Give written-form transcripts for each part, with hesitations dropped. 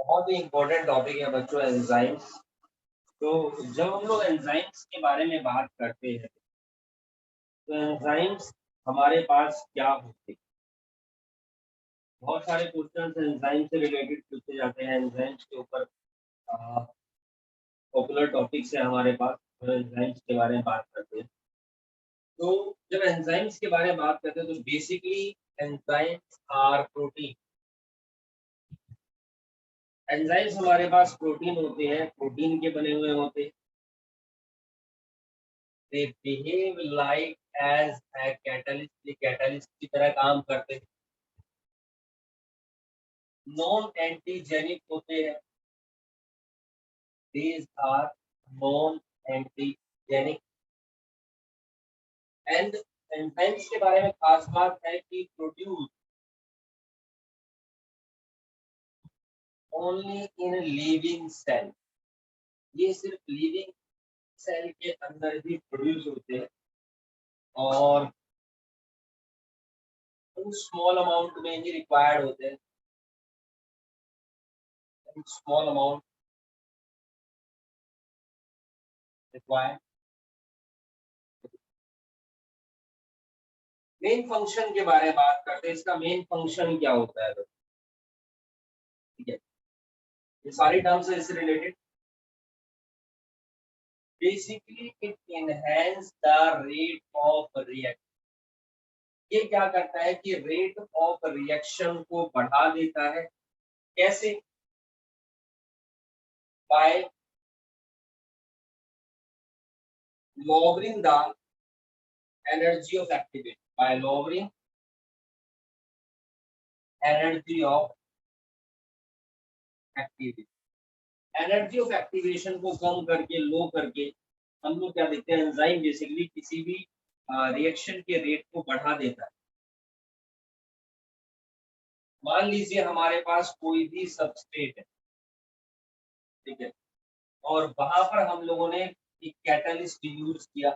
बहुत ही important topic है बच्चों, एंजाइम्स। तो जब हम लोग एंजाइम्स के बारे में बात करते हैं तो एंजाइम्स हमारे पास क्या होते हैं? बहुत सारे क्वेश्चन एंजाइम से रिलेटेड पूछे जाते हैं। एंजाइम्स के ऊपर पॉपुलर टॉपिक्स है हमारे पास, तो एंजाइम्स के बारे में बात करते हैं। तो जब एंजाइम्स के बारे में बात करते हैं तो basically enzymes are protein. Enzymes हमारे पास प्रोटीन होते हैं, प्रोटीन के बने हुए होते हैं। they behave like as a catalyst, ये कैटलिस्ट की तरह काम करते हैं। नॉन एंटीजेनिक होते हैं। these are non antigenic. And enzymes के बारे में खास बात है कि produce only in living cell. ये सिर्फ लिविंग सेल के अंदर ही प्रोड्यूस होते हैं और स्मॉल अमाउंट में ही रिक्वायर्ड होते हैं। Small amount required. Main function के बारे में बात करते हैं। इसका मेन फंक्शन क्या होता है? ठीक है, ये सारी टर्म्स है इससे related. Basically it enhance the rate of reaction. ये क्या करता है कि रेट ऑफ रिएक्शन को बढ़ा देता है। कैसे? By lowering the energy of activation, by lowering energy of activation। Energy of activation को कम करके, लो करके हम लोग क्या देखते हैं? एंजाइम बेसिकली किसी भी रिएक्शन के रेट को बढ़ा देता है। मान लीजिए हमारे पास कोई भी सबस्ट्रेट है, ठीक है, और वहां पर हम लोगों ने एक कैटलिस्ट यूज किया।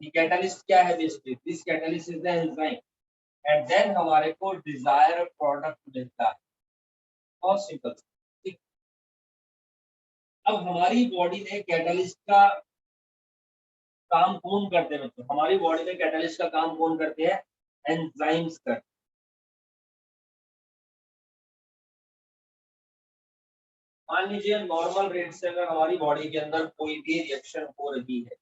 ये कैटलिस्ट क्या है? Basically this catalyst is the enzyme and then हमारे को डिजायर प्रोडक्ट मिलता है। बहुत सिंपल। ठीक। अब हमारी बॉडी में कैटलिस्ट का काम कौन करते हैं बच्चों? हमारी बॉडी में कैटलिस्ट का काम कौन करते हैं? एंजाइम्स करते हैं। मान लीजिए नॉर्मल रेट से अगर हमारी बॉडी के अंदर कोई भी रिएक्शन हो रही है,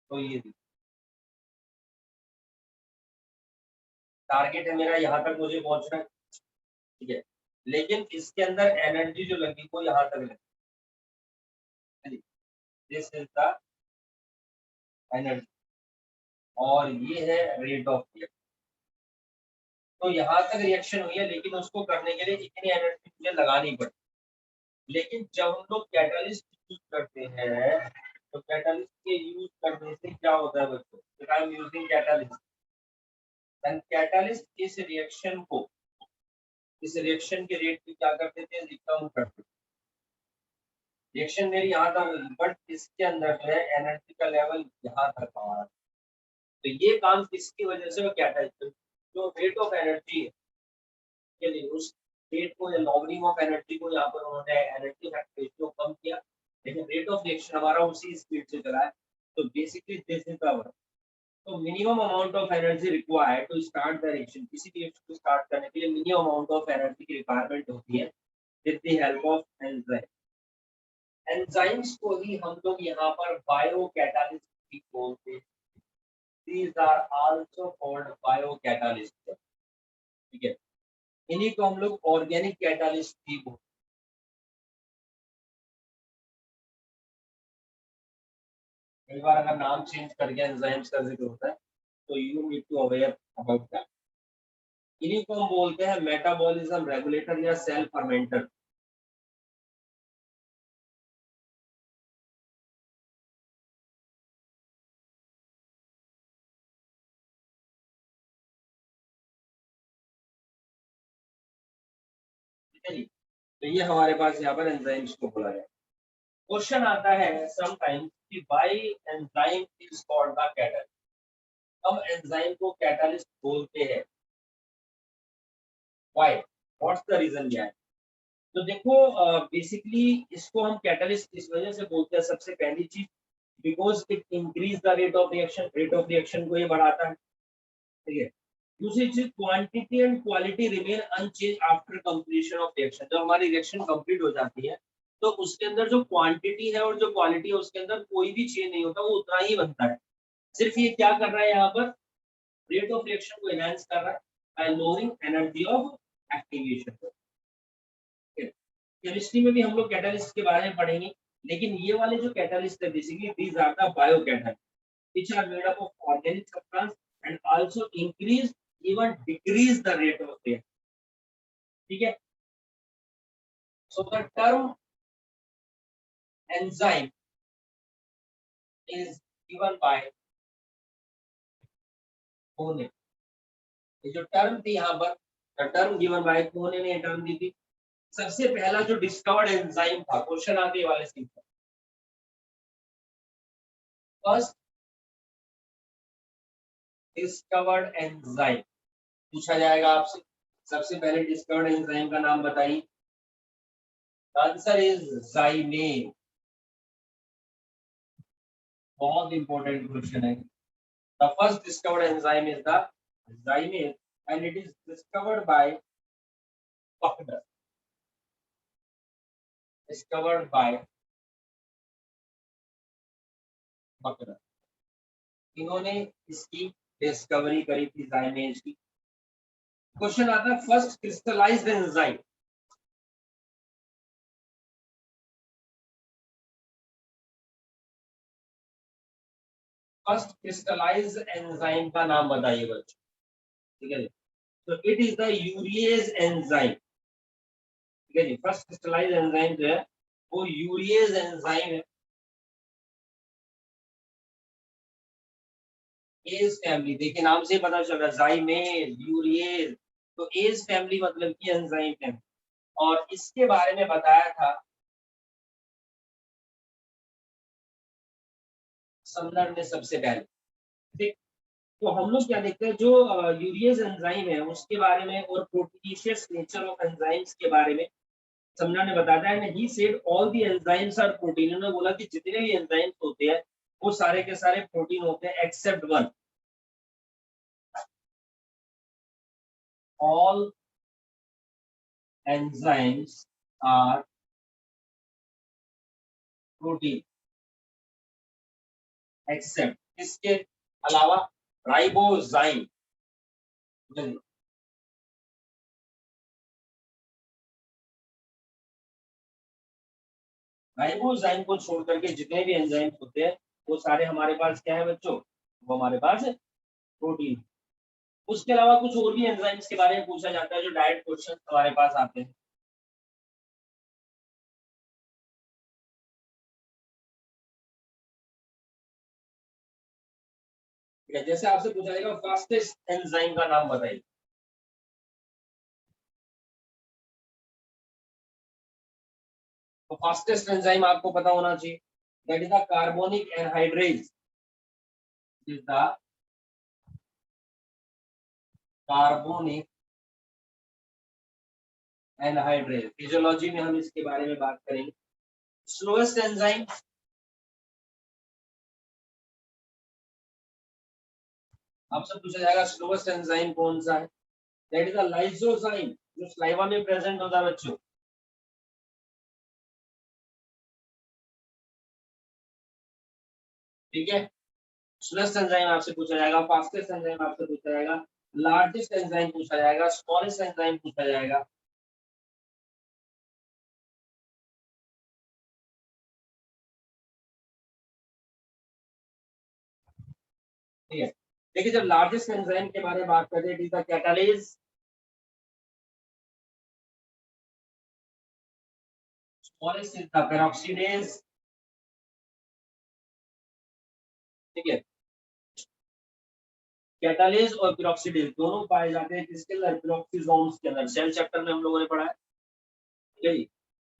तो ये टारगेट है मेरा, यहाँ तक मुझे पहुंचना है, ठीक है, लेकिन इसके अंदर एनर्जी जो लगी वो यहाँ तक लगी। दिस इज द एनर्जी और ये है रेट ऑफ रिएक्शन। तो यहाँ तक रिएक्शन हुई है, लेकिन उसको करने के लिए इतनी एनर्जी मुझे लगानी पड़ी। लेकिन जब हम लोग कैटलिस्ट यूज करते हैं तो कैटलिस्ट के यूज करने से क्या होता है बच्चों? I am using catalyst and catalyst इस रिएक्शन के रेट को क्या कर देते हैं? कम कर देते हैं। रिएक्शन मेरी यहाँ तक होगी, बट इसके अंदर जो है एनर्जी का लेवल यहाँ तक हमारा। तो ये काम किसकी वजह से? वो कैटलिस्ट जो रेट ऑफ एनर्जी है के लिए, उस रेट को, लॉगरिथम ऑफ एनर्जी को यहाँ पर उन्होंने एनर्जी फैक्टर को कम किया, लेकिन रेट ऑफ रिएक्शन हमारा उसी स्पीड से चला है। तो basically this is the work. तो minimum amount of energy required to start the reaction. किसी भी रिएक्शन को स्टार्ट करने के लिए मिनिमम अमाउंट ऑफ एनर्जी की रिक्वायरमेंट होती है with the help of enzyme. Enzymes को ही हम लोग यहाँ पर बायो कैटालिस्ट भी बोलते हैं। These are also called biocatalysts। ठीक है, इन्हीं को हम लोग ऑर्गेनिक कैटालिस्ट भी बोलते हैं। कई बार अगर नाम चेंज करके एंजाइम्स का जिक्र होता है तो you need to aware about that. इन्हीं को हम बोलते हैं मेटाबॉलिज्म रेगुलेटर या सेल फर्मेंटर। ठीक है जी, तो ये हमारे पास यहाँ पर एंजाइम्स को बोला जाए। क्वेश्चन आता है समटाइम्स कि why enzyme is called the catalyst. हम एंजाइम को कैटालिस्ट बोलते हैं। Why, what's the reason behind? तो देखो बेसिकली इसको हम कैटालिस्ट इस वजह से बोलते हैं, सबसे पहली चीज because it increase the rate of reaction, rate of reaction को ये बढ़ाता है, ठीक है। दूसरी चीज quantity and quality remain unchange after completion of reaction. जब हमारी रिएक्शन कंप्लीट हो जाती है तो उसके अंदर जो क्वांटिटी है और जो क्वालिटी है उसके अंदर कोई भी चेंज नहीं होता, वो उतना ही बनता है। सिर्फ ये क्या कर रहा है यहाँ पर, रेट ऑफ रिएक्शन को एनहांस कर रहा है bye lowering energy of activation. Chemistry में भी हम लोग कैटालिस्ट के बारे में पढ़ेंगे, लेकिन ये वाले जो कैटालिस्ट है basically these are the bio catalyst which are made up of organic substance and also increase even decrease the rate of reaction, ठीक है। So the term enzyme is given by Kuhne. ये जो term थी यहाँ पर, the term given by कोने ने term दी थी। सबसे पहला जो डिस्कवर्ड एंजाइम था, क्वेश्चन आगे वाले सीन पर, फर्स्ट डिस्कवर्ड एंजाइम पूछा जाएगा आपसे, सबसे पहले डिस्कवर्ड एंजाइम का नाम बताइए। Answer is zymase. बहुत इंपॉर्टेंट क्वेश्चन है। The first discovered enzyme is the zymase and it is discovered by Buchner, discovered by Buchner. इन्होंने इसकी डिस्कवरी करी थी जाइमेन की। क्वेश्चन आता है first crystallised enzyme, first crystallised enzyme का नाम बताइए बच्चों, ठीक है जी। तो it is the urease enzyme, ठीक है जी। फर्स्ट क्रिस्टलाइज्ड एंजाइम जो है वो यूरिएज एंजाइम है। एज फैमिली, देखिए नाम से ही पता चल रहा है, जाइमेज, यूरिएज, तो एज फैमिली मतलब की एंजाइम है। और इसके बारे में बताया था समनर ने सबसे पहले, ठीक। तो हम लोग क्या देखते हैं, जो यूरिएज एंजाइम है उसके बारे में और प्रोटीशियस नेचर ऑफ एंजाइम्स के बारे में समनर ने बताया है। He said all the enzymes are protein, उन्होंने बोला कि जितने भी एंजाइम्स होते हैं वो सारे के सारे प्रोटीन होते हैं except one, all enzymes are protein except, इसके अलावा राइबोजाइम। राइबोजाइम को छोड़ करके जितने भी एंजाइम्स होते हैं वो सारे हमारे पास क्या है बच्चों, वो हमारे पास प्रोटीन। उसके अलावा कुछ और भी एंजाइम्स के बारे में पूछा जाता है जो डायरेक्ट क्वेश्चन हमारे पास आते हैं। ठीक है, जैसे आपसे पूछा जाएगा फास्टेस्ट एंजाइम का नाम बताइए। तो फास्टेस्ट एंजाइम आपको पता होना चाहिए, that is the carbonic anhydrase, is the carbonic anhydrase. Physiology में हम इसके बारे में बात करेंगे। स्लोएस्ट एंजाइम, आपसे पूछा जाएगा स्लोएस्ट एंजाइम कौन सा है, दैट इज द लाइसोजाइम, जो स्लाइवा में प्रेजेंट होता है बच्चों, ठीक है। स्लोएस्ट एंजाइम आपसे पूछा जाएगा, फास्टेस्ट एंजाइम आपसे पूछा जाएगा, लार्जेस्ट एंजाइम पूछा जाएगा, स्मॉलेस्ट एंजाइम पूछा जाएगा। ठीक है, देखिए जब लार्जेस्ट एंजाइम के बारे में बात करते हैं, it is the catalase, smallest is the peroxidase, ठीक है। कैटालिज और पेरोक्सीडेज दोनों पाए जाते हैं किसके अंदर, पेरोक्सीसोम्स के अंदर, सेल चैप्टर में हम लोगों ने पढ़ा है, ठीक है जी।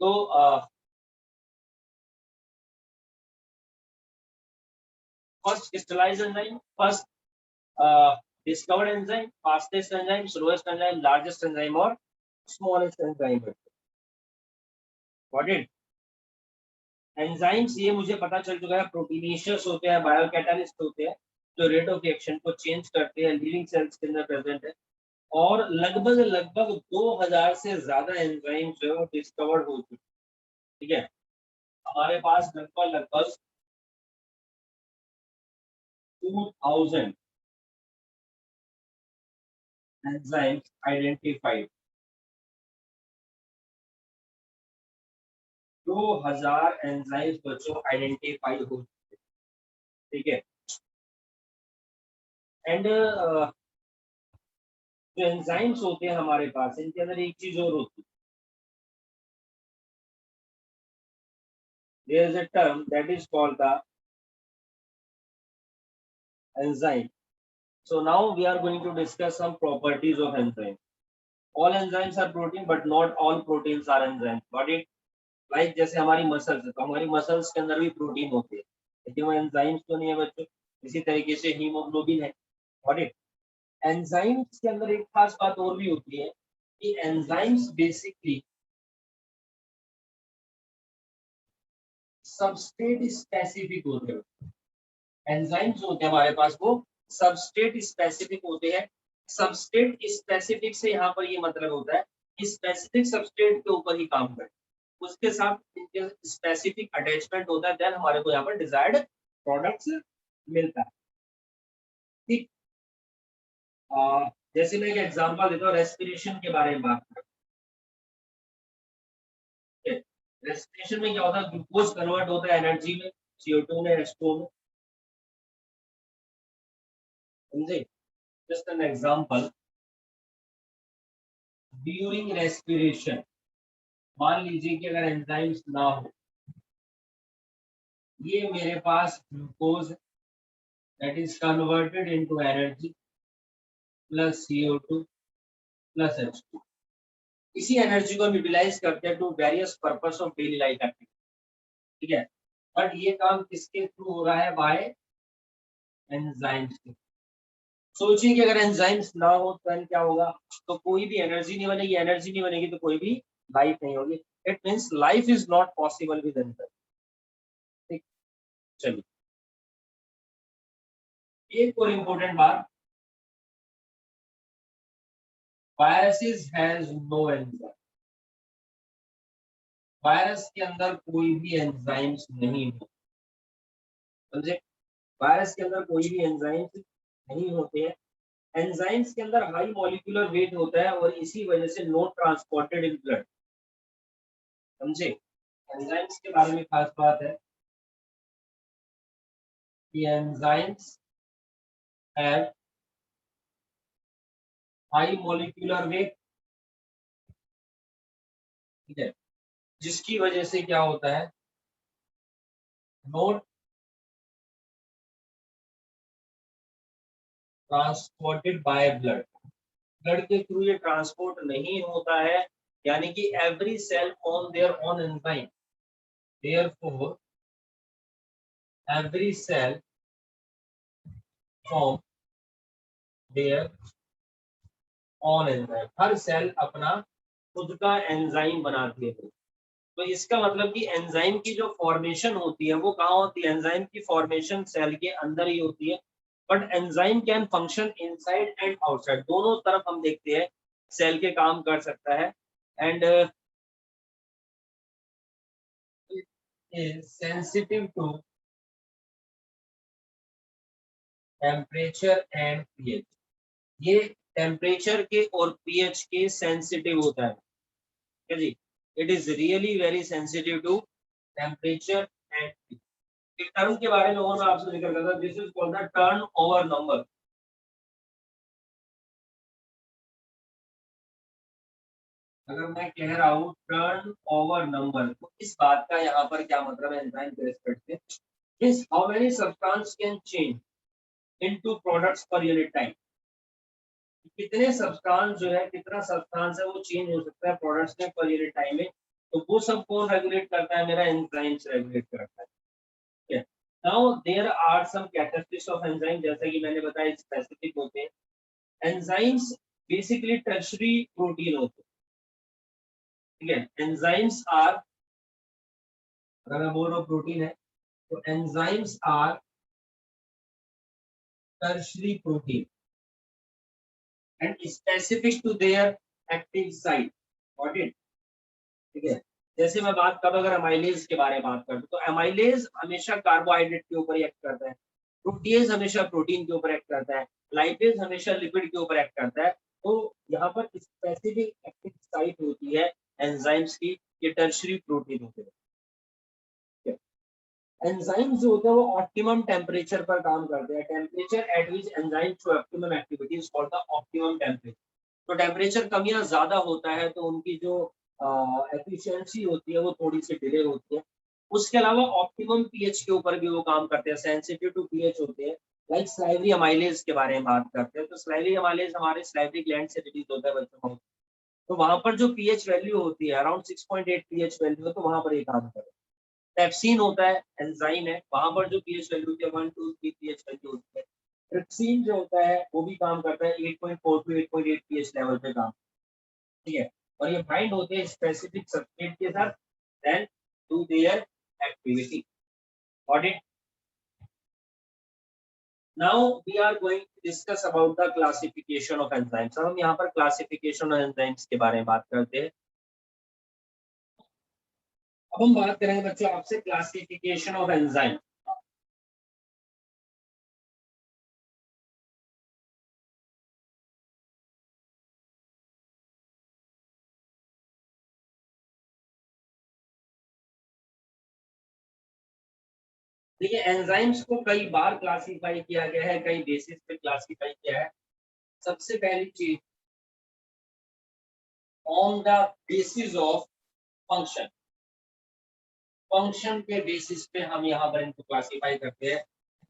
तो first crystallise enzyme, first discovered enzyme, fastest enzyme, slowest enzyme, largest enzyme और smallest enzyme. Got it. Enzymes ये मुझे पता चल चुका है प्रोटीनेशियस होते हैं, बायोकैटालिस्ट होते हैं जो रेट ऑफ रिएक्शन को चेंज करते हैं, लिविंग सेल्स के अंदर प्रेजेंट है। और लगभग लगभग 2000 से ज्यादा एंजाइम जो है वो डिस्कवर्ड हो चुके हैं। ठीक है, हमारे पास लगभग लगभग 2000 एंजाइम्स आइडेंटिफाइड, 2000 एंजाइम्स बच्चों आइडेंटिफाई हो चुके हैं। ठीक है, एंड जो एंजाइम्स होते हैं हमारे पास, इनके अंदर एक चीज और होती है, there is a term that is called the enzyme. So now we are going to discuss some properties of enzyme. All enzymes are protein but not all proteins are enzymes. Got it? Like जैसे हमारी muscles है तो हमारी muscles के अंदर भी protein होते हैं लेकिन वो एंजाइम्स तो नहीं है बच्चों। इसी तरीके से हीमोग्लोबिन है। Got it. एंजाइम्स के अंदर एक खास बात और भी होती है कि एंजाइम्स बेसिकली सबस्ट्रेट स्पेसिफिक होते हैं। एंजाइम्स होते हैं हमारे पास वो सबस्ट्रेट स्पेसिफिक होते हैं। सबस्ट्रेट स्पेसिफिक से यहाँ पर ये मतलब होता है कि स्पेसिफिक सबस्ट्रेट के ऊपर ही काम करें, उसके साथ इनके स्पेसिफिक अटैचमेंट होता है, देन हमारे को यहाँ पर डिजायर्ड प्रोडक्ट्स मिलता है। ठीक, जैसे मैं एक एग्जांपल देता हूँ, रेस्पिरेशन के बारे में बात करें। रेस्पिरेशन में क्या होता है, ग्लूकोज कन्वर्ट होता है एनर्जी में, CO2 में, H2O में। समझे? Just an example, during respiration मान लीजिए कि अगर एंजाइम्स ना हो, ये मेरे पास glucose that is converted into energy plus CO2 plus H2, इसी एनर्जी को हम यूटिलाइज करते हैं to various purpose of daily life activity. ठीक है, बट ये काम किसके थ्रू हो रहा है, बाय एंजाइम्स के। सोचिए कि अगर एंजाइम्स ना हो तो क्या होगा, तो कोई भी एनर्जी नहीं बनेगी, एनर्जी नहीं बनेगी तो कोई भी लाइफ नहीं होगी। It means life is not possible with enzyme. ठीक, चलिए एक और इम्पोर्टेंट बात, viruses has no enzyme. Virus के अंदर कोई भी एंजाइम्स नहीं हो, समझे? वायरस के अंदर कोई भी एंजाइम्स नहीं होते हैं। एंजाइम्स के अंदर हाई मॉलिक्यूलर वेट होता है और इसी वजह से नॉट ट्रांसपोर्टेड इन ब्लड। समझे? एंजाइम्स के बारे में खास बात है कि enzymes have high molecular weight. ठीक है, जिसकी वजह से क्या होता है, not transported by blood. Blood के थ्रू ये ट्रांसपोर्ट नहीं होता है, यानी कि every cell on their own enzyme, therefore every cell from their own enzyme. हर सेल अपना खुद का एंजाइम बनाती है। तो इसका मतलब कि एंजाइम की जो फॉर्मेशन होती है वो कहाँ होती है, एंजाइम की फॉर्मेशन सेल के अंदर ही होती है। But enzyme can function inside and outside, दोनों तरफ हम देखते हैं सेल के काम कर सकता है। And sensitive to temperature and pH. ये टेम्परेचर के और पीएच के सेंसिटिव होता है जी। It is really very sensitive to temperature and pH. एक टर्म के बारे में और मैं आपसे जिक्र करता, this is called the turn over number. अगर मैं कह रहा हूँ टर्न ओवर नंबर, तो इस बात का यहाँ पर क्या मतलब है एंजाइम के रिस्पेक्ट से, is how many substance can change into products per unit time. कितने सब्सटेंस जो है, कितना सब्सटेंस है वो चेंज हो सकता है प्रोडक्ट्स में पर यूनिट टाइम में। तो वो सब कौन रेगुलेट करता है, मेरा एंजाइम्स रेगुलेट करता है। ठीक है, now there are some characteristics of enzyme, जैसा कि मैंने बताया स्पेसिफिक होते हैं। एंजाइम्स बेसिकली टर्शरी प्रोटीन होते हैं, ठीक है। एंजाइम्स आर, अगर मैं बोल रहा हूँ प्रोटीन है, तो enzymes are tertiary protein and specific to their active site, got it, ठीक है। जैसे मैं बात करूं अगर अमाइलेज के बारे में बात करूं, तो अमाइलेज हमेशा कार्बोहाइड्रेट के ऊपर एक्ट करता है, प्रोटीज हमेशा प्रोटीन के ऊपर एक्ट करता है, लाइपेज हमेशा लिपिड के ऊपर एक्ट करता है। तो यहाँ पर स्पेसिफिक एक्टिव साइट होती है एंजाइम्स की, ये टर्शरी प्रोटीन होते हैं। एंजाइम्स जो होते हैं वो ऑप्टिमम टेम्परेचर पर काम करते हैं। Temperature at which enzyme show optimum activity is called the optimum temperature. तो टेम्परेचर कम या ज्यादा होता है तो उनकी जो एफिशिएंसी होती है वो थोड़ी सी डिले होती है। उसके अलावा ऑप्टिमम पीएच के ऊपर भी वो काम करते हैं, सेंसिटिव टू पीएच होते हैं। लाइक स्लाइवरी अमाइलेज के बारे में बात करते हैं, तो स्लाइवरी अमाइलेज हमारे स्लाइवरी ग्लैंड से रिलीज होता है बच्चों को, तो वहां पर जो पीएच वैल्यू होती है अराउंड 6.8 पीएच वैल्यू है, तो वहां पर ये काम करता है। पेप्सिन होता है, एंजाइम है, वहां पर जो पीएच वैल्यू होती है 1 2 3 पीएच वैल्यू होती है। ट्रिप्सिन जो होता है वो भी काम करता है 8.4 टू 8.8 पीएच लेवल पे काम, ठीक है। और ये बाइंड होते हैं स्पेसिफिक सब्सट्रेट के साथ, then do their activity, got it. Now we are going to discuss about the classification of enzymes. हम यहाँ पर क्लासिफिकेशन ऑफ एंजाइम्स के बारे में बात करते हैं। अब हम बात करेंगे बच्चों आपसे क्लासिफिकेशन ऑफ एंजाइम। देखिए एंजाइम्स को कई बार क्लासिफाई किया गया है, कई बेसिस पे क्लासिफाई किया है। सबसे पहली चीज, on the basis of function, function के बेसिस पे हम यहाँ पर इनको क्लासिफाई करते हैं।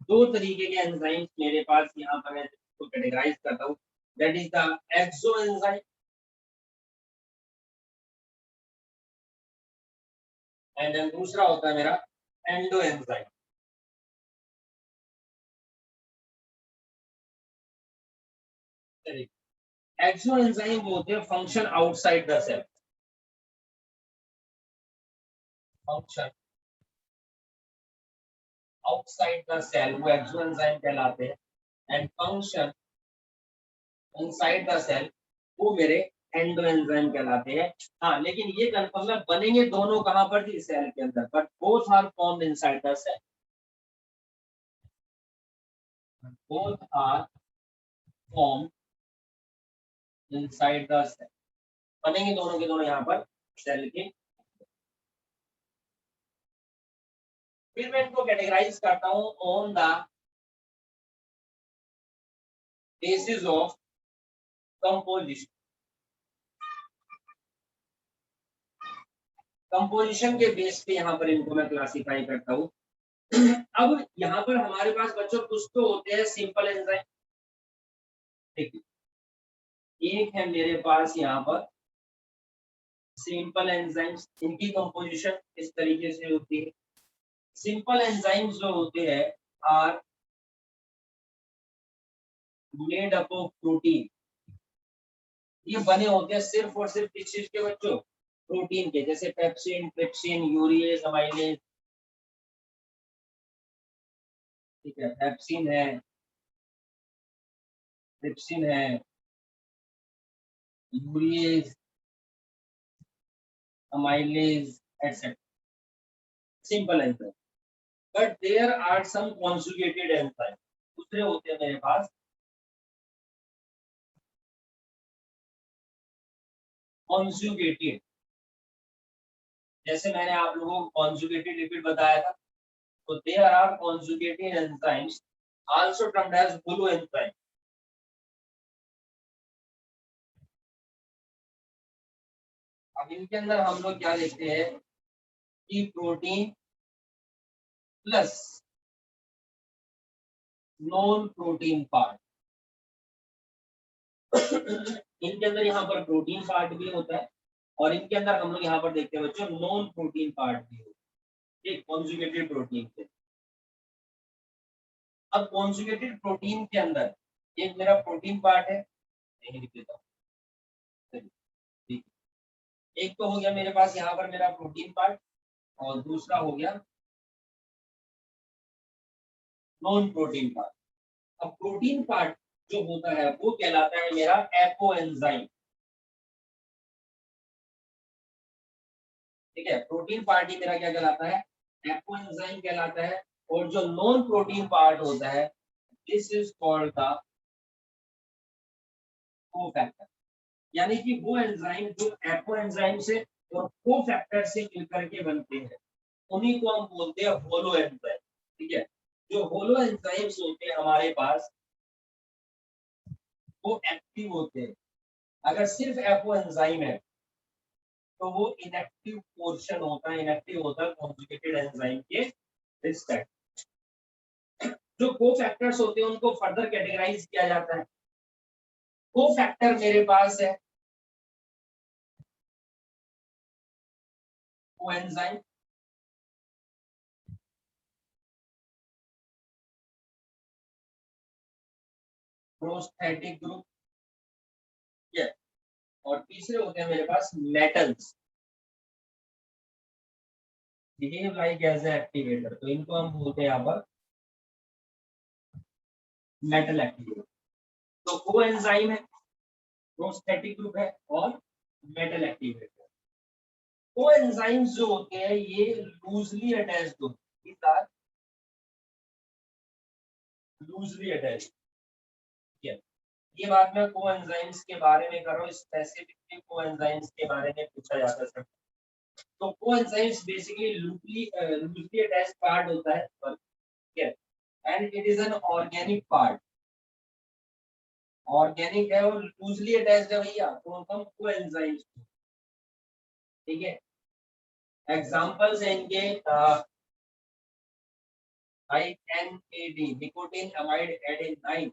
दो तरीके के एंजाइम्स मेरे पास यहाँ पर है, इसको कैटेगराइज करता हूँ। That is the exo enzyme and then दूसरा होता है मेरा एंडो एंजाइम। एक्सो एंजाइम वो होते हैं function outside the cell, function outside the cell वो एक्सो एंजाइम कहलाते हैं। And function inside the cell वो मेरे एंडो एंजाइम कहलाते हैं। हाँ लेकिन ये कंफर्म है, बनेंगे दोनों कहाँ पर थी, सेल के अंदर, but both are formed inside the cell, both are formed inside the cell, बनेंगे दोनों के दोनों यहाँ पर सेल के। फिर मैं इनको कैटेगराइज करता हूँ on the basis of composition, composition के बेस पे यहाँ पर इनको मैं क्लासिफाई करता हूँ। अब यहाँ पर हमारे पास बच्चों कुछ तो होते हैं सिंपल एंजाइम, ठीक है। एक है मेरे पास यहाँ पर सिंपल एंजाइम्स, इनकी कंपोजिशन इस तरीके से होती है। सिंपल एंजाइम्स जो होते हैं are made up of protein, ये बने होते हैं सिर्फ और सिर्फ किस चीज के बच्चों, प्रोटीन के, जैसे पेप्सिन, ट्रिप्सिन, यूरिएज, अमाइलेज, ठीक है। पेप्सिन है, ट्रिप्सिन है, urease, amylase etcetera, simple enzyme. But there are some conjugated enzyme, दूसरे होते हैं मेरे पास कॉन्जुगेटेड। जैसे मैंने आप लोगों को कॉन्जुगेटेड लिपिड बताया था, तो there are conjugated enzymes also termed as बुलो एंजाइम। अब इनके अंदर हम लोग क्या देखते हैं कि protein plus non protein part, इनके अंदर यहाँ पर प्रोटीन पार्ट भी होता है और इनके अंदर हम लोग यहाँ पर देखते हैं बच्चों नॉन प्रोटीन पार्ट भी होता है, कॉन्जुगेटेड प्रोटीन के। अब कॉन्जुगेटेड प्रोटीन के अंदर एक मेरा प्रोटीन पार्ट है, नहीं लिख देता हूँ, ठीक, एक तो हो गया मेरे पास यहाँ पर मेरा प्रोटीन पार्ट, और दूसरा हो गया नॉन प्रोटीन पार्ट। अब प्रोटीन पार्ट जो होता है वो कहलाता है मेरा एपोएंजाइम, ठीक है, प्रोटीन पार्ट ही मेरा क्या कहलाता है, एपोएंजाइम कहलाता है। और जो नॉन प्रोटीन पार्ट होता है this is called the cofactor, यानी कि वो एंजाइम जो एपोएंजाइम से और कोफैक्टर से मिलकर के बनते हैं उन्हीं को हम बोलते हैं होलो एंजाइम, ठीक है। जो होलो एंजाइम्स होते हैं हमारे पास वो एक्टिव होते हैं, अगर सिर्फ एपोएंजाइम है तो वो इनएक्टिव पोर्शन होता है, इनएक्टिव होता है कॉन्जुगेटेड एंजाइम के रिस्पेक्ट। जो कोफैक्टर्स होते हैं उनको फर्दर कैटेगराइज किया जाता है। कोफैक्टर मेरे पास है कोएंजाइम, प्रोस्थेटिक ग्रुप, ठीक है, और तीसरे होते हैं मेरे पास metals, behave like as a activator, तो इनको हम बोलते हैं यहाँ पर मेटल एक्टिवेटर। तो कोएंजाइम है, प्रोस्थेटिक ग्रुप है और मेटल एक्टिवेटर। कोएंजाइम्स जो होते हैं ये लूजली अटैच्ड होते हैं, लूजली अटैच्ड, ठीक है। ये बात मैं कोएंजाइम्स के बारे में कर रहा हूँ, स्पेसिफिकली कोएंजाइम्स के बारे में पूछा जाता है। तो coenzymes basically loosely attached part होता है, ठीक है, and it is an organic part, organic है और लूजली अटैच्ड है भैया, तो हम कोएंजाइम्स, ठीक है। एग्जांपल्स हैं इनके INAD nicotine amide adenine,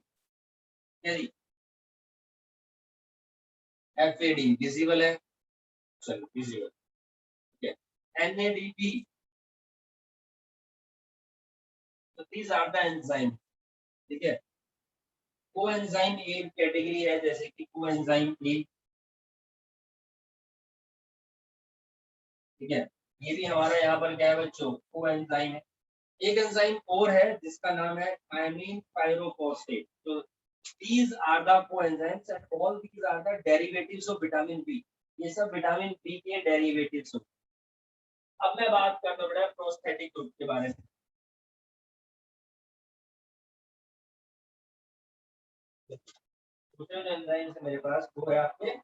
FAD visible है, चलो विजिबल, ठीक है, NADP, तो दीज आर द एंजाइम, ठीक है। कोएंजाइम एक कैटेगरी है, जैसे कि कोएंजाइम ए, ठीक है, ये भी हमारा यहाँ पर क्या है बच्चों, कोएंजाइम है। एक एंजाइम और है जिसका नाम है थायमीन पायरोफॉस्फेट, तो these are the coenzymes and all these are the derivatives of vitamin B, ये सब विटामिन बी के डेरिवेटिव्स होते हैं। अब मैं बात करता हूँ प्रोस्थेटिक ग्रुप के बारे में। दूसरे जो एंजाइम्स है मेरे पास वो है आपके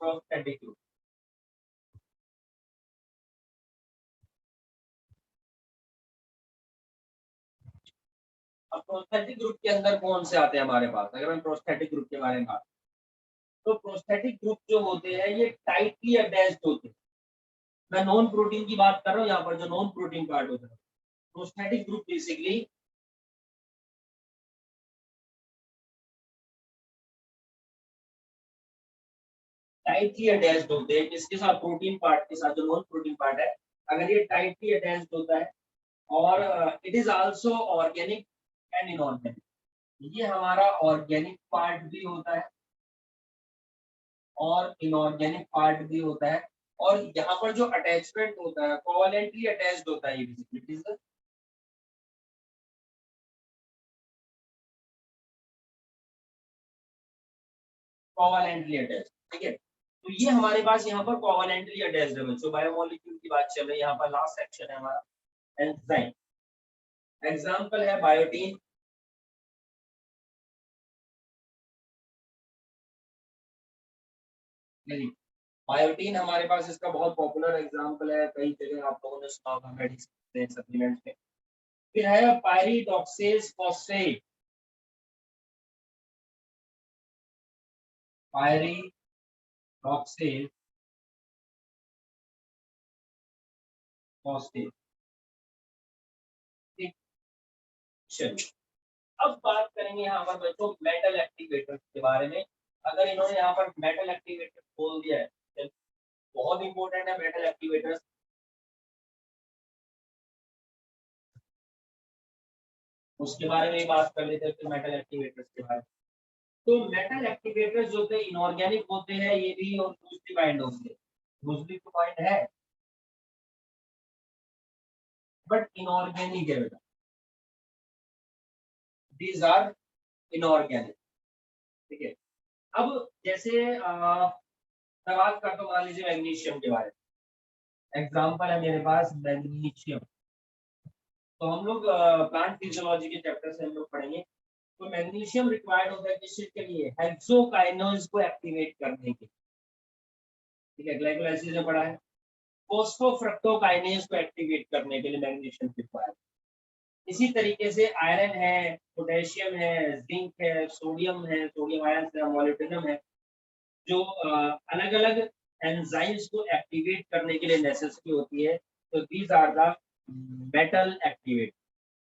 प्रोस्थेटिक ग्रुप। अब प्रोस्थेटिक ग्रुप के अंदर कौन से आते हैं हमारे पास, अगर हम प्रोस्थेटिक ग्रुप के बारे में बात, तो प्रोस्थेटिक ग्रुप जो होते हैं ये टाइटली अटैच्ड होते हैं। मैं नॉन प्रोटीन की बात कर रहा हूँ यहाँ पर, जो नॉन प्रोटीन पार्ट होता है prosthetic group basically tightly attached होते हैं, किसके साथ, प्रोटीन पार्ट के साथ, जो नॉन प्रोटीन पार्ट है अगर ये टाइटली अटैच्ड होता है, और it is also organic and inorganic, ये हमारा ऑर्गेनिक पार्ट भी होता है और इनऑर्गेनिक पार्ट भी होता है। और यहाँ पर जो अटैचमेंट होता है कोवेलेंटली अटैच्ड होता है, ये बेसिकली कोवेलेंटली अटैच्ड, ठीक है। तो ये हमारे पास यहाँ पर कोवेलेंटली अटैच्ड है बच्चों, बायोमोलिक्यूल की बात चल रही है, यहाँ पर लास्ट सेक्शन है हमारा एंजाइम। एग्जाम्पल है बायोटीन, बायोटीन हमारे पास इसका बहुत पॉपुलर एग्जांपल है, कई जगह आप लोगों ने सुना होगा मेडिसिन सप्लीमेंट्स में। फिर है पायरिडॉक्सेस फॉस्फेट, पायरिडॉक्सेस फॉस्फेट, ठीक, चलिए। अब बात करेंगे यहाँ पर बच्चों मेटल एक्टिवेटर्स के बारे में। अगर इन्होंने यहाँ पर मेटल एक्टिवेटर्स बोल दिया है, बहुत इंपॉर्टेंट है मेटल एक्टिवेटर्स। उसके बारे में बात कर लेते हैं, फिर मेटल एक्टिवेटर्स के बारे में। तो मेटल एक्टिवेटर्स जो होते हैं इनऑर्गेनिक होते हैं, ये भी और लूजली बाइंड होते हैं। लूजली तो बाइंड है बट इनऑर्गेनिक है बेटा, दीज आर इनऑर्गेनिक। ठीक है, अब जैसे मैं बात करता हूँ, मान लीजिए मैग्नीशियम के बारे में। एग्जाम्पल है मेरे पास मैग्नीशियम। तो हम लोग प्लांट फिजियोलॉजी के चैप्टर से हम लोग पढ़ेंगे। तो मैग्नीशियम रिक्वायर्ड होता है किस चीज के लिए, हेक्सोकाइनेज को एक्टिवेट करने के। ठीक है, ग्लाइकोलाइसिस में पढ़ा है। फोस्फोफ्रक्टोकाइनेज को एक्टिवेट करने के लिए मैग्नीशियम रिक्वायर्ड। इसी तरीके से आयरन है, पोटेशियम है, जिंक है, सोडियम है, सोडियम आयन है, मोलिब्डेनम है, जो अलग अलग एंजाइम्स को एक्टिवेट करने के लिए नेसेसरी होती है। तो these are the metal activate.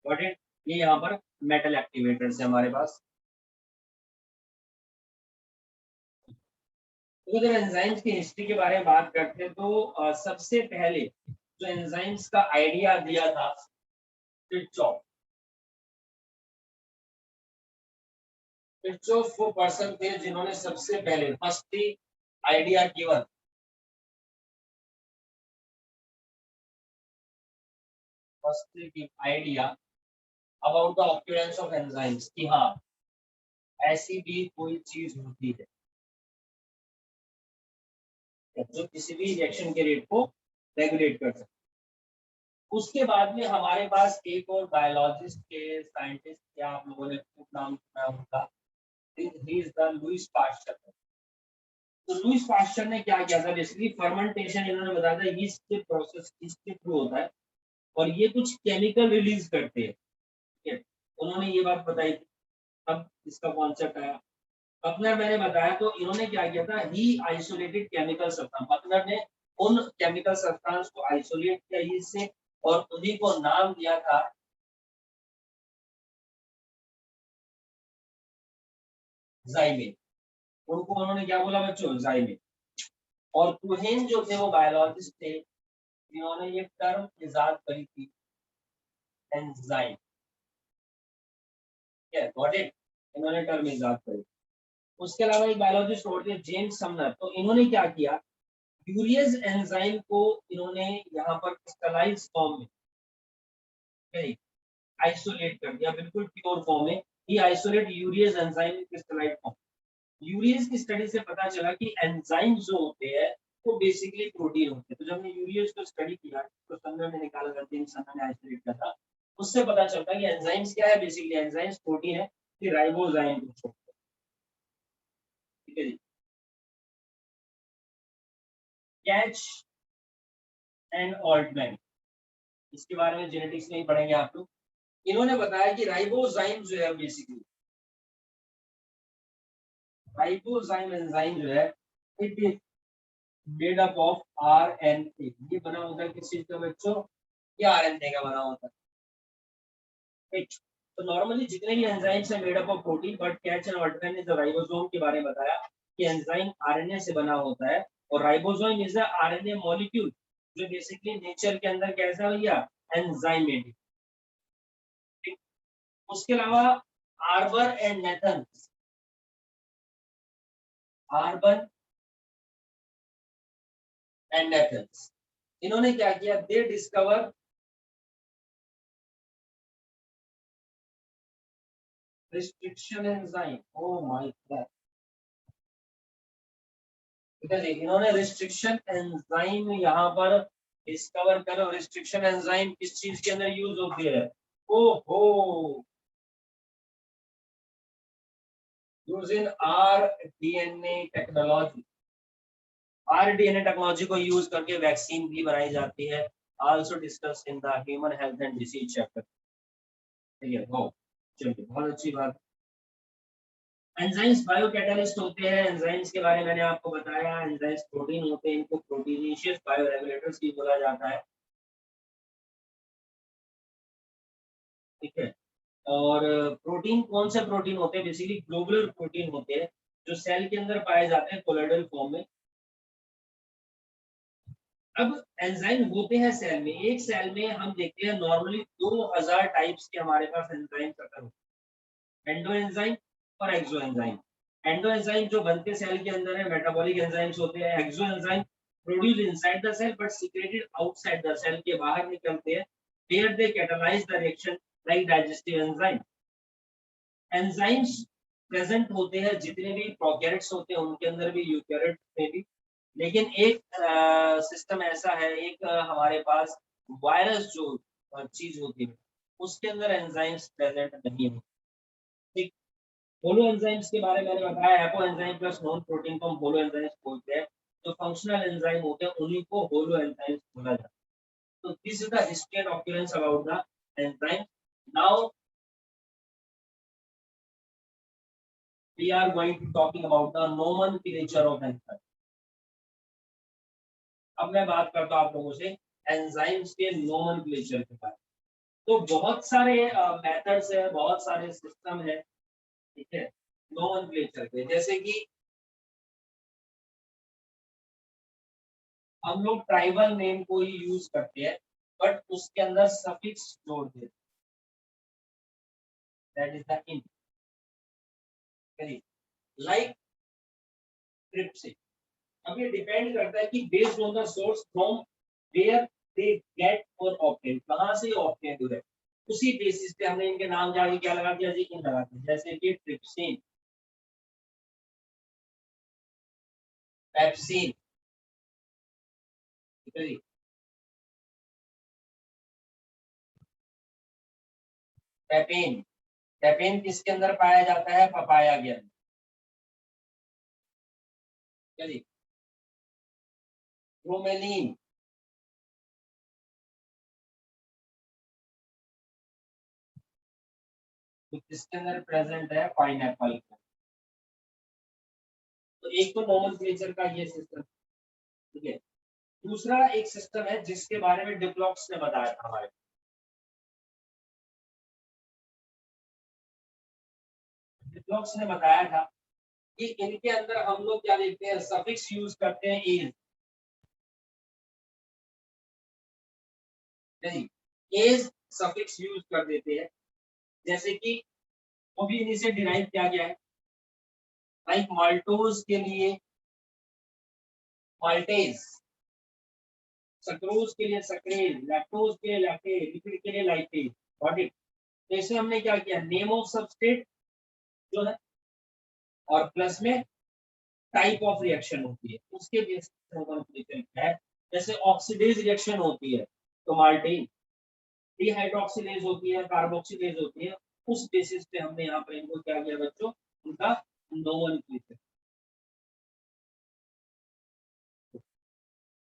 Got it? ये यहाँ पर मेटल एक्टिवेटर्स है हमारे पास। तो जब एंजाइम्स की हिस्ट्री के बारे में बात करते हैं तो सबसे पहले जो एंजाइम्स का आइडिया दिया था किरचॉफ। किरचॉफ वो पर्सन थे जिन्होंने सबसे पहले first idea given, first idea about the occurrence of enzymes कि हाँ ऐसी भी कोई चीज होती है जो किसी भी रिएक्शन के रेट को रेगुलेट कर सकती है। उसके बाद में हमारे पास एक और बायोलॉजिस्ट के साइंटिस्ट, क्या आप लोगों ने नाम सुना होगा, he is the Lewis pasture. तो लुईस पास्चर ने क्या किया था, बेसिकली फर्मेंटेशन इन्होंने बताया था यीस्ट के प्रोसेस, यीस्ट के थ्रू होता है और ये कुछ केमिकल रिलीज करते हैं। ठीक है, उन्होंने ये बात बताई थी। अब इसका कॉन्सेप्ट आया, बकनर मैंने बताया। तो इन्होंने क्या किया था, ही आइसोलेटेड केमिकल सब्सटेंस। बकनर ने उन केमिकल सब्सटेंस को आइसोलेट किया यीस्ट से और उन्हीं को नाम दिया था जाइमेन। उनको उन्होंने क्या बोला बच्चों, जाइमेन। और कुहेन जो थे वो बायोलॉजिस्ट थे, इन्होंने ये टर्म इजाद करी थी, एंजाइम। Got it? इन्होंने टर्म इजाद करी। उसके अलावा एक बायोलॉजिस्ट और थे जेम्स समनर। तो इन्होंने क्या किया, यूरियस एंजाइम को इन्होंने यहाँ पर क्रिस्टलाइज फॉर्म में आइसोलेट कर दिया, बिल्कुल प्योर फॉर्म में। He isolate urease enzyme crystallise form. Urease की स्टडी से पता चला कि एंजाइम जो होते हैं वो बेसिकली प्रोटीन होते हैं। तो जब हमने यूरियस को स्टडी किया तो समनर ने निकाला था, जेम्स समनर ने आइसोलेट किया था, उससे पता चलता है कि एंजाइम्स क्या है, बेसिकली एंजाइम्स प्रोटीन है कि राइबोजाइम को छोड़कर। ठीक है जी। कैच एंड ऑल्टमैन, इसके बारे में जेनेटिक्स में ही पढ़ेंगे आप लोग। इन्होंने बताया कि राइबोजाइम जो है, बेसिकली राइबोजाइम एंजाइम जो है, it is made up of RNA. ये बना होता है किस चीज का बच्चों, ये आरएनए का बना होता है। ठीक, तो नॉर्मली जितने भी एंजाइम्स है made up of protein, but catch and Altman ने जो राइबोसोम के बारे में बताया कि एंजाइम आरएनए से बना होता है। और ribosome is a RNA molecule जो बेसिकली नेचर के अंदर कैसा है भैया, एंजाइमेटिक। उसके अलावा arbor and Nathan, urban and Nathan, इन्होंने क्या किया, दे discover restriction enzyme. Oh my God, ठीक है जी। इन्होंने रिस्ट्रिक्शन एंजाइम यहाँ पर डिस्कवर करो। रिस्ट्रिक्शन एंजाइम किस चीज के अंदर यूज होती है, ओहो, use in rDNA technology. RDNA technology को यूज करके वैक्सीन भी बनाई जाती है। Also discuss in the human health and disease chapter. ठीक है, हो चलिए, बहुत अच्छी बात। एंजाइम्स बायोकैटालिस्ट होते हैं। एंजाइम्स के बारे में मैंने आपको बताया। एंजाइम्स प्रोटीन होते हैं, इनको प्रोटीनेशियस बायोरेगुलेटर्स भी बोला जाता है। ठीक है, और प्रोटीन कौन से प्रोटीन होते हैं, बेसिकली ग्लोबुलर प्रोटीन होते हैं जो सेल के अंदर पाए जाते हैं कोलोइडल फॉर्म में। अब एंजाइम होते हैं सेल में, एक सेल में हम देखते हैं नॉर्मली 2000 टाइप्स के हमारे पास एंजाइम अकर होते हैं, एंडो एंजाइम और एक्सो एंजाइम। एंडो एंजाइम जो बनते सेल के अंदर है, मेटाबॉलिक एंजाइम्स होते हैं। Exo enzyme produce inside the cell but secreted outside the cell, के बाहर निकलते हैं, there they catalyse the reaction like digestive enzyme. Enzymes present होते हैं जितने भी प्रोकैरियोट्स होते हैं उनके अंदर भी, यूकैरियोट्स में भी। लेकिन एक सिस्टम ऐसा है, एक हमारे पास वायरस जो चीज होती है उसके अंदर एंजाइम्स प्रेजेंट नहीं होते। ठीक, होलो एंजाइम्स के बारे में मैंने बताया, हैपो एंजाइम प्लस नॉन प्रोटीन को हम होलो एंजाइम्स बोलते हैं। जो फंक्शनल एंजाइम होते हैं उन्हीं को होलो एंजाइम्स बोला जाता है। तो this is the history and occurrence about the enzyme. Now we are going to talking about the nomenclature of enzyme। अब मैं बात करता हूं आप लोगों से एंजाइम्स के नोमेनक्लेचर के बारे में। तो बहुत सारे मेथड्स है, बहुत सारे सिस्टम है, ठीक है, नोमेनक्लेचर के। जैसे कि हम लोग ट्राइबल नेम को ही यूज करते हैं बट उसके अंदर सफिक्स जोड़ देते हैं, that is the in, like trypsin. अब ये डिपेंड करता है कि based on the source from where they get और ऑब्टेन, कहां से ऑब्टेन हो रहा है, उसी बेसिस पे हमने इनके नाम जाके क्या लगा दिया जी, इन लगा दिया। जैसे कि ट्रिप्सिन, पेप्सिन, ठीक है जी, पेपेन। पेपेन किसके अंदर पाया जाता है, पपाया के अंदर, ठीक है जी। ब्रोमेलीन, तो किसके अंदर प्रेजेंट है, पाइनएप्पल के। तो एक तो नोमेनक्लेचर का ये सिस्टम, ठीक है। दूसरा एक सिस्टम है जिसके बारे में डिप्लॉक्स ने बताया था हमारे, डिप्लॉक्स ने बताया था कि इनके अंदर हम लोग क्या देखते हैं, सफिक्स यूज करते हैं एज, नहीं, एज सफिक्स यूज कर देते हैं। जैसे कि वो भी इन्हीं से डिराइव किया गया है, लाइक माल्टोज के लिए माल्टेज, सक्रोज के लिए सक्रेज, लैक्टोज के लिए लैक्टेज, लिपिड के लिए लाइपेज। Got it. तो इसे हमने क्या किया, नेम ऑफ सबस्ट्रेट जो है और प्लस में टाइप ऑफ रिएक्शन होती है उसके बेसिस पे हम लिखते हैं। जैसे ऑक्सीडेज रिएक्शन होती है तो माल्टेन, डिहाइड्रोक्सिलेज होती है, कार्बोक्सिलेज होती है, उस बेसिस पे हमने यहाँ पर इनको क्या किया बच्चों, उनका नोमेनक्लेचर।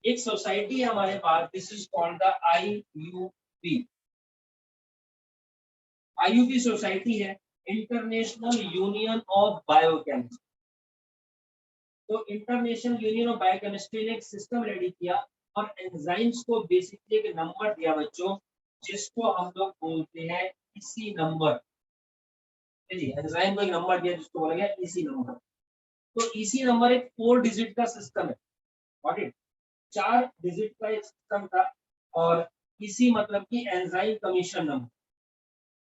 एक सोसाइटी है हमारे पास, this is called the IUP. IUP society है, इंटरनेशनल यूनियन ऑफ बायोकेमिस्ट्री। तो इंटरनेशनल यूनियन ऑफ बायोकेमिस्ट्री ने एक सिस्टम रेडी किया और एंजाइम्स को बेसिकली एक नंबर दिया बच्चों, जिसको हम लोग बोलते हैं इसी नंबर। जी, एंजाइम को एक नंबर दिया जिसको बोला गया इसी नंबर। तो इसी नंबर एक 4 डिजिट का सिस्टम है, गॉट इट। 4 डिजिट का एक सिस्टम था और इसी मतलब की एंजाइम कमीशन नंबर।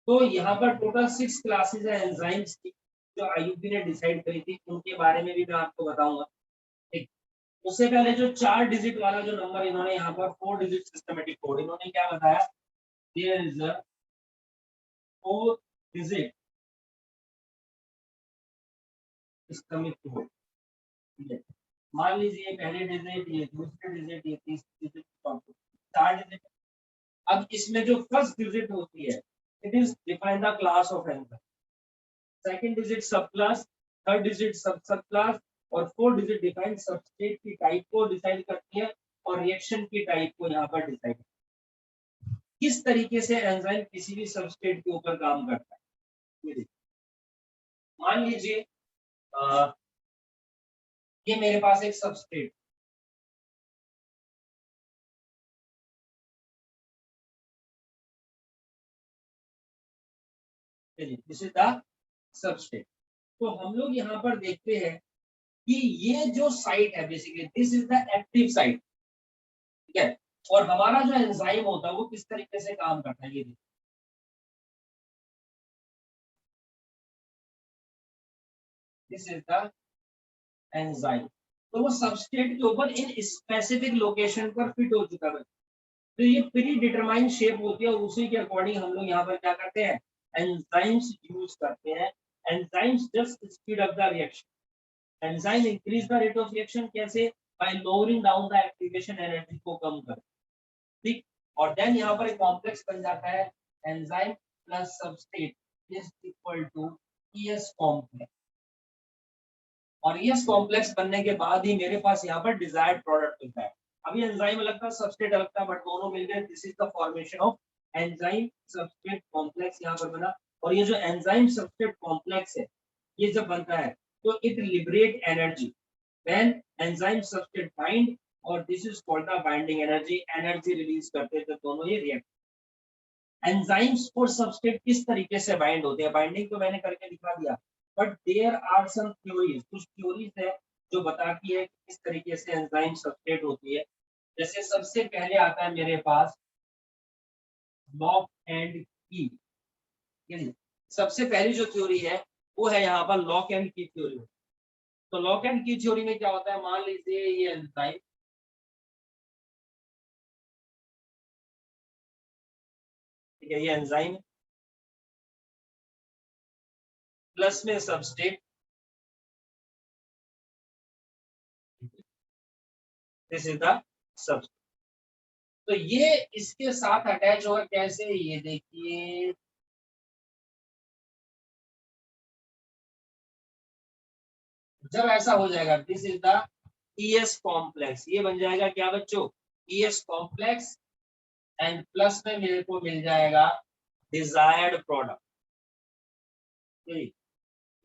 तो यहाँ पर टोटल 6 क्लासेस है एंजाइम्स की जो आईयूपी ने डिसाइड करी थी, उनके बारे में भी मैं आपको बताऊंगा। ठीक, उससे पहले जो 4 डिजिट वाला जो नंबर इन्होंने यहाँ पर 4 डिजिट सिस्टमेटिक कोड इन्होंने क्या बताया, there is a 4 digit systemic code, ठीक है। मान लीजिए पहले डिजिट, ये दूसरे डिजिट, ये तीसरे डिजिट, चार डिजिट। अब इसमें जो फर्स्ट डिजिट होती है, it is define the class of enzyme, second digit सब क्लास, थर्ड डिजिट सब सब क्लास, और फोर्थ डिजिट डिफाइन सबस्ट्रेट की टाइप को डिसाइड करती है और रिएक्शन की टाइप को यहाँ पर डिसाइड, किस तरीके से एंजाइम किसी भी सबस्ट्रेट के ऊपर काम करता है। ये मान लीजिए ये मेरे पास एक substrate, this is the substrate. तो हम लोग यहाँ पर देखते हैं कि ये जो साइट है basically this is the active site, ठीक है। और हमारा जो एंजाइम होता है वो किस तरीके से काम करता है, ये देखिए। This is the enzyme. तो वो सबस्ट्रेट के ऊपर इन स्पेसिफिक लोकेशन पर फिट हो चुका है। तो ये प्री डिटरमाइंड शेप होती है और उसी के अकॉर्डिंग हम लोग यहाँ पर क्या करते हैं, एंजाइम्स यूज करते हैं। Enzymes just speed up the reaction. Enzyme increase the rate of reaction कैसे, by lowering down the activation energy को कम कर, ठीक। और देन यहाँ पर एक कॉम्प्लेक्स बन जाता है, enzyme plus substrate is equal to ES complex. और ईएस कॉम्प्लेक्स बनने के बाद ही मेरे पास यहाँ पर डिजायर्ड प्रोडक्ट मिलता है। अभी एंजाइम अलग था, सबस्ट्रेट अलग था, बट दोनों मिल गए, this is the formation of enzyme substrate complex यहाँ पर बना। और ये जो एंजाइम सबस्ट्रेट कॉम्प्लेक्स है, ये जब बनता है तो it liberate energy when enzyme substrate bind, और this is called the binding energy. Energy release करते थे दोनों ये रिएक्ट। एंजाइम्स और सबस्ट्रेट किस तरीके से बाइंड होते हैं, बाइंडिंग तो मैंने करके दिखा दिया, but there are some theories, कुछ थ्योरीज है जो बताती है कि किस तरीके से एंजाइम सबस्ट्रेट होती है। जैसे सबसे पहले आता है मेरे पास लॉक एंड की। सबसे पहली जो थ्योरी है वो है यहाँ पर लॉक एंड की थ्योरी। तो लॉक एंड की थ्योरी में क्या होता है, मान लीजिए ये एंजाइम, ठीक है, ये एंजाइम प्लस में substrate, this is the substrate. तो ये इसके साथ अटैच होगा कैसे, ये देखिए, जब ऐसा हो जाएगा, this is the ES complex, ये बन जाएगा क्या बच्चों, ईएस कॉम्प्लेक्स। एंड प्लस में मेरे को मिल जाएगा डिजायर्ड प्रोडक्ट।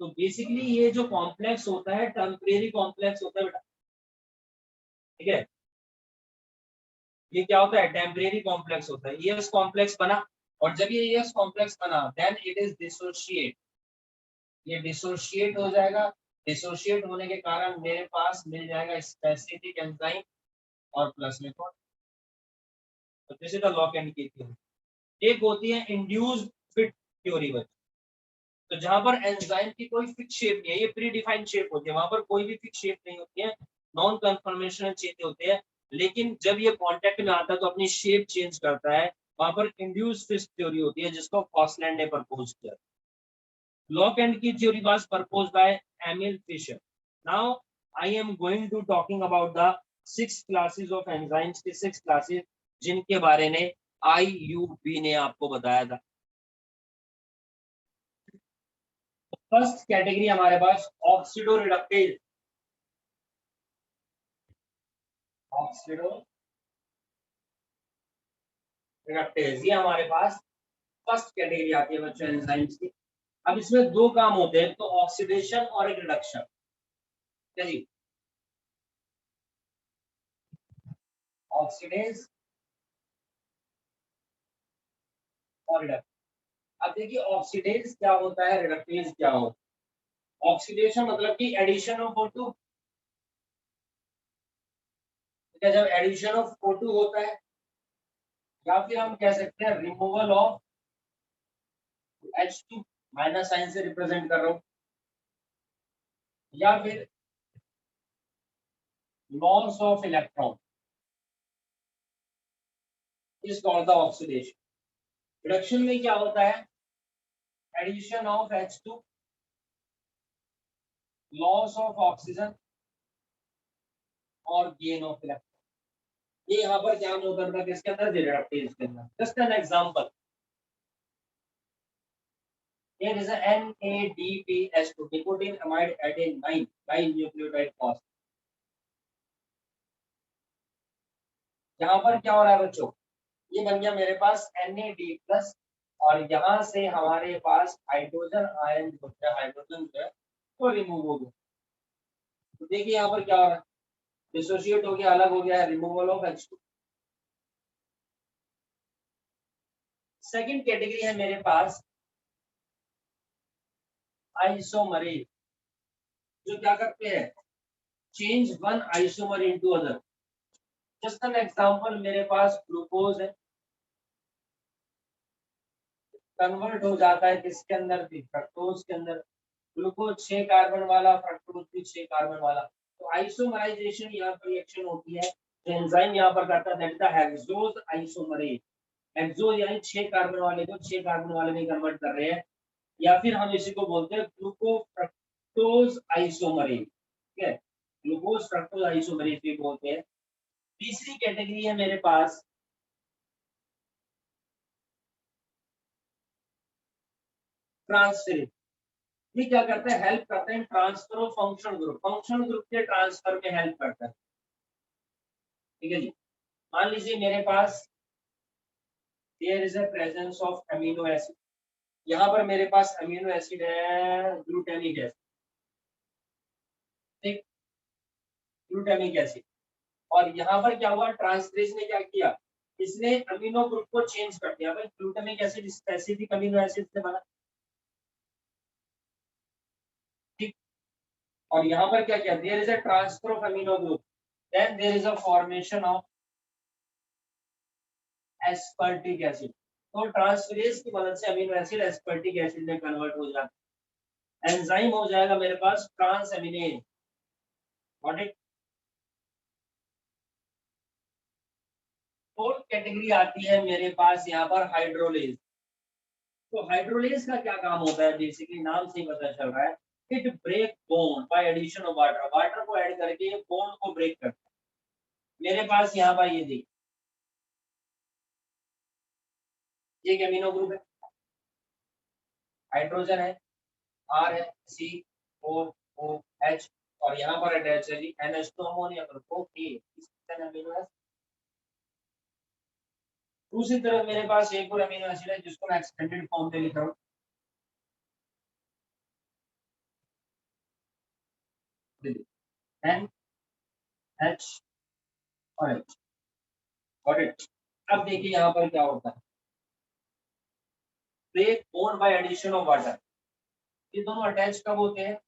तो बेसिकली ये जो कॉम्प्लेक्स होता है टेम्परेरी कॉम्प्लेक्स होता है बेटा, ठीक है। ये क्या होता है, टेम्परेरी कॉम्प्लेक्स होता है। ईएस कॉम्प्लेक्स बना, और जब ये ईएस कॉम्प्लेक्स बना देन इट इज डिसोशिएट, ये डिसोशिएट हो जाएगा। डिसोशिएट होने के कारण मेरे पास मिल जाएगा स्पेसिफिक एंजाइम और प्लस में कौन, तो this is the lock and key theory. एक होती है इंड्यूस्ड फिट थ्योरी बच्चों। तो जहां पर एंजाइम की कोई फिक्स शेप नहीं है, ये प्री डिफाइंड शेप होती है, वहां पर कोई भी फिक्स शेप नहीं होती है, नॉन कन्फर्मेशनल चेंज होते हैं। लेकिन जब ये कांटेक्ट में आता है तो अपनी शेप चेंज करता है, वहां पर इंड्यूस्ड फिट थ्योरी होती है जिसको फॉसलैंड ने प्रपोज किया। Lock and key theory was proposed by Emil Fischer. Now I am going to talking about the 6 classes of enzymes के 6 क्लासेस जिनके बारे में आईयूबी ने आपको बताया था। फर्स्ट कैटेगरी हमारे पास ऑक्सीडो रिडक्टेज, ऑक्सीडो रिडक्टेज, ये हमारे पास फर्स्ट कैटेगरी आती है बच्चों एंजाइम्स की। अब इसमें दो काम होते हैं, तो ऑक्सीडेशन और एक रिडक्शन। जी, ऑक्सीडेज और रिडक्शन। अब देखिए ऑक्सीडेज क्या होता है, रिडक्टेज क्या होता है। ऑक्सीडेशन मतलब कि एडिशन ऑफ O2, ठीक है, जब एडिशन ऑफ O2 होता है, या फिर हम कह सकते हैं removal of H2, minus sign से रिप्रेजेंट कर रहा हूं, या फिर loss of electron, is called the oxidation. Reduction में क्या होता है, addition of H2, loss of oxygen और गेन ऑफ इलेक्ट्रॉन। ये यहाँ पर क्या होता है किसके अंदर, रिडक्टेज के अंदर। Just an example, here is a NADPH2, nicotine amide adenine 9 dinucleotide phosphate। यहाँ पर क्या हो रहा है बच्चों, ये बन गया मेरे पास NAD प्लस, और यहाँ से हमारे पास हाइड्रोजन आयन जो है, हाइड्रोजन जो है वो रिमूव हो गया। तो देखिए यहाँ पर क्या हो रहा है, डिसोसिएट हो गया, अलग हो गया है, removal of H2। Second category है मेरे पास आइसोमरेज, जो क्या करते हैं, change one isomer into other. Just an example, मेरे पास ग्लूकोज है, कन्वर्ट हो जाता है किसके अंदर भी, फ्रक्टोज के अंदर। ग्लूकोज 6 कार्बन वाला, फ्रक्टोज भी 6 कार्बन वाला। तो आइसोमराइजेशन यहाँ पर रिएक्शन होती है, जो एंजाइम यहाँ पर करता है, that is the hexose isomerase. Hexose यानी 6 कार्बन वाले को 6 कार्बन वाले में कन्वर्ट कर रहे हैं, या फिर हम इसी को बोलते हैं ग्लूको फ्रक्टोज आइसोमरेज। ठीक है, ग्लूकोज फ्रक्टोज आइसोमरेज भी बोलते हैं। तीसरी कैटेगरी है मेरे पास ट्रांसफेरेज। ये क्या करता है, हेल्प करते हैं transfer of functional group, functional group के ट्रांसफर में हेल्प करता है। ठीक है जी, मान लीजिए मेरे पास there is a presence of amino acid, यहाँ पर मेरे पास अमीनो एसिड है ग्लूटामिक एसिड। ठीक, ग्लूटामिक एसिड, और यहाँ पर क्या हुआ, ट्रांसफरेज ने क्या किया, इसने अमीनो ग्रुप को चेंज कर दिया। भाई glutamic acid specific amino acid से बना, ठीक, और यहाँ पर क्या किया, there is a transfer of amino group, then there is a formation of aspartic acid. तो ट्रांसफरेज की मदद से अमीनो एसिड एस्पर्टिक एसिड में कन्वर्ट हो जाता है, एंजाइम हो जाएगा मेरे पास transaminase. Got it. Fourth category आती है मेरे पास यहाँ पर हाइड्रोलेज। तो हाइड्रोलेज का क्या काम होता है, बेसिकली नाम से ही पता चल रहा है, it break bond by addition of water, water को ऐड करके ये बॉन्ड को ब्रेक करता है। मेरे पास यहाँ पर ये देखिए, ये एक अमीनो ग्रुप है, हाइड्रोजन है, आर है, सी ओ ओ एच, और यहाँ पर अटैच है जी NH2 ammonia group. Okay, amino acid. दूसरी तरफ मेरे पास एक और अमीनो एसिड है जिसको मैं एक्सटेंडेड फॉर्म में लिख रहा हूँ, NH और H। Got it. अब देखिए यहाँ पर क्या होता है, break bond by addition of water. ये दोनों अटैच कब होते हैं,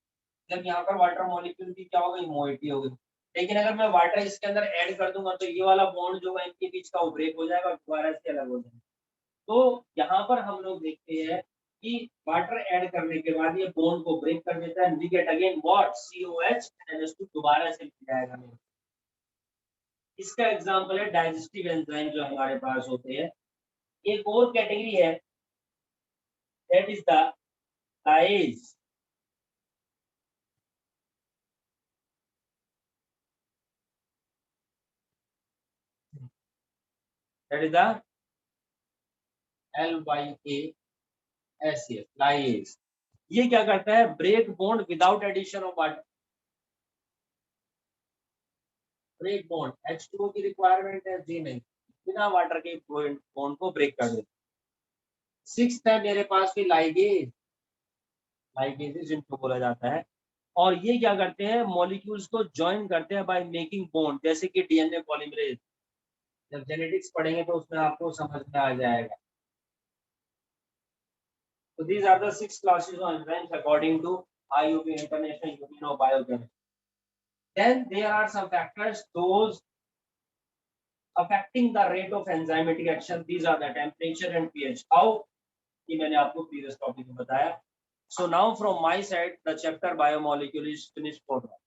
जब यहाँ पर वाटर मॉलिक्यूल की क्या हो गई, मोइटी हो गई। लेकिन अगर मैं वाटर इसके अंदर ऐड कर दूंगा तो ये वाला बॉन्ड जो है इनके बीच का वो ब्रेक हो जाएगा और दोबारा से अलग हो जाएगा। तो यहाँ पर हम लोग देखते हैं कि वाटर ऐड करने के बाद ये बॉन्ड को ब्रेक कर देता है, we get again what, COH NH2 दोबारा से मिल जाएगा मेरे। इसका एग्जांपल है डाइजेस्टिव एंजाइम जो हमारे पास होते हैं। एक और कैटेगरी है, that is the lyase. That is the LYASE, lyase. ये क्या करता है, break bond without addition of water. Break bond H2O की रिक्वायरमेंट है जी नहीं, बिना वाटर के बॉन्ड को ब्रेक कर देता। सिक्स्थ है मेरे पास भी लाइगेज, लाइगेज जिनको बोला जाता है, और ये क्या करते हैं, मॉलिक्यूल्स को ज्वाइन करते हैं बाय मेकिंग बॉन्ड, जैसे कि DNA पॉलीमरेज। जब जेनेटिक्स पढ़ेंगे तो उसमें आपको समझ में आ जाएगा। So these are the 6 classes of enzymes according to IUP, International Union of Biochemistry. Then there are some factors, those affecting the rate of enzymatic action. These are the temperature and pH. How? कि मैंने आपको previous topic में बताया. So now from my side, the chapter biomolecule is finished for now.